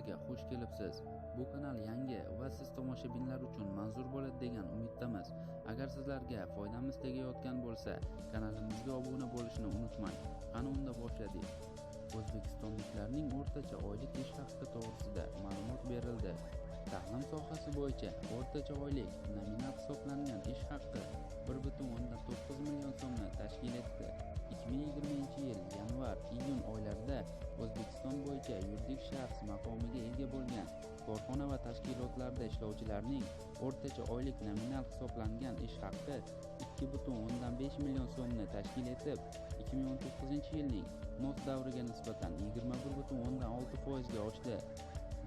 kanalimizga xush kelibsiz. Bu kanal yangi va siz tomoshabinlar uchun manzur bo'ladi degan umiddamiz. Agar sizlarga foydamiz tegayotgan bo'lsa, kanalimizga obuna bo'lishni unutmang. Qani unda boshladik. O'zbekistonliklarning o'rtacha oylik ish haqi to'g'risida ma'lumot berildi. Ta'lim sohasi bo'yicha o'rtacha oylik nominal hisoblangan ish haqi 1,9 million so'mni tashkil etdi. 2020-yil yanvar-iyun oylarida O'zbekiston bo'yicha yuridik shaxs maqomiga ega bo'lgan korxona va tashkilotlarda ishlovchilarning o'rtacha oylik nominal hisoblangan ish haqi 2,5 million so'mni tashkil etib, 2019-yilning mos davriga nisbatan 21,6% ga oshdi.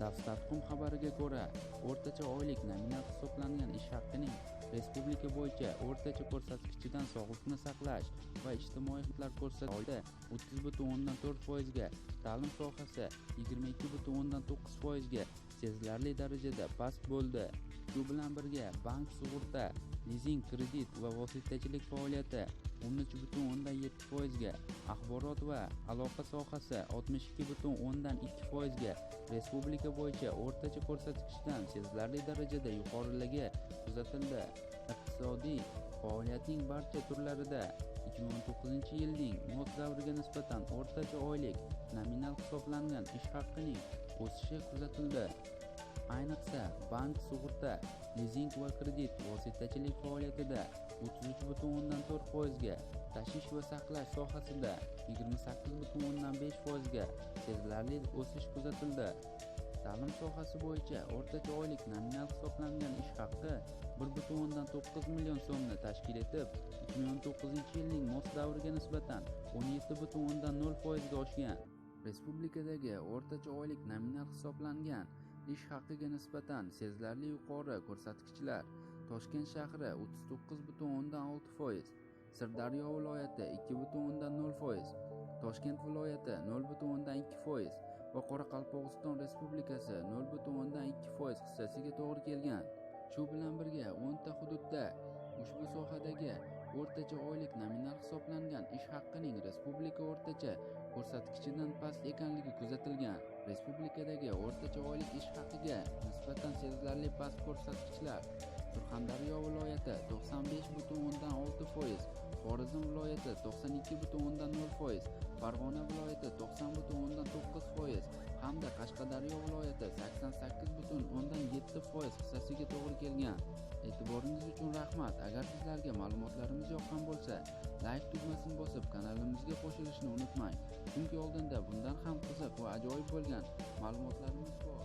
Davstatqum xabariga ko'ra, o'rtacha oylik nominal hisoblangan ish haqining respublika bo'yicha o'rtacha ko'rsatkichidan sog'liqni saqlash va ijtimoiy xizmatlar ko'rsatishda 30,4% ga, ta'lim sohasi 22,9% ga sezilarli darajada past bo'ldi. Shu bilan birga bank, sug'urta, lizing, kredit va vositachilik faoliyati 13,7% ga, axborot va aloqa sohasi 62,2% ga respublika bo'yicha o'rtacha ko'rsatkichdan sezilarli darajada yuqoriligi kuzatildi. Iqtisodiy faoliyatning barcha turlarida 2019-yilning mos davriga nisbatan o'rtacha oylik nominal hisoblangan ish haqining o'sishi kuzatildi. Ayniqsa, bank, sug'urta, lizing va kredit vositachilik faoliyatida 33,4% ga, tashish va saqlash sohasida 28,5% ga sezilarli o'sish kuzatildi. Ta'lim sohasi bo'yicha o'rtacha oylik nominal hisoblangan ish haqi 1,9 million so'mni tashkil etib, 2019-yilning mos davriga nisbatan 17,0% ga oshgan. Respublikadagi o'rtacha oylik nominal hisoblangan ish haqiga nisbatan sezilarli yuqori ko'rsatkichlar: Toshkent shahri 39,6%, Sirdaryo viloyati 2,0%, Toshkent viloyati 0,2% va Qoraqalpog'iston Respublikasi 0,2% hissasiga to'g'ri kelgan. Shu bilan birga 10 ta hududda ushbu sohadagi o'rtacha oylik nominal hisoblangan ish haqining respublika o'rtacha ko'rsatkichidan past ekanligi kuzatilgan. Respublikadagi o'rtacha oylik ish haqiga nisbatan sezilarli past ko'rsatkichlar: Surxondaryo viloyati 95,6%, Xorazm viloyati 92,0%, Farg'ona viloyati 90,9% hamda Qashqadaryo viloyati 88,7% hissasiga to'g'ri kelgan. E'tiboringiz uchun rahmat. Agar sizlarga ma'lumotlarimiz yoqqan bo'lsa, like tugmasini bosib kanalimizga qo'shilishni unutmang. Chunki oldinda bundan ham qiziq va ajoyib bo'lgan ma'lumotlarimiz bor.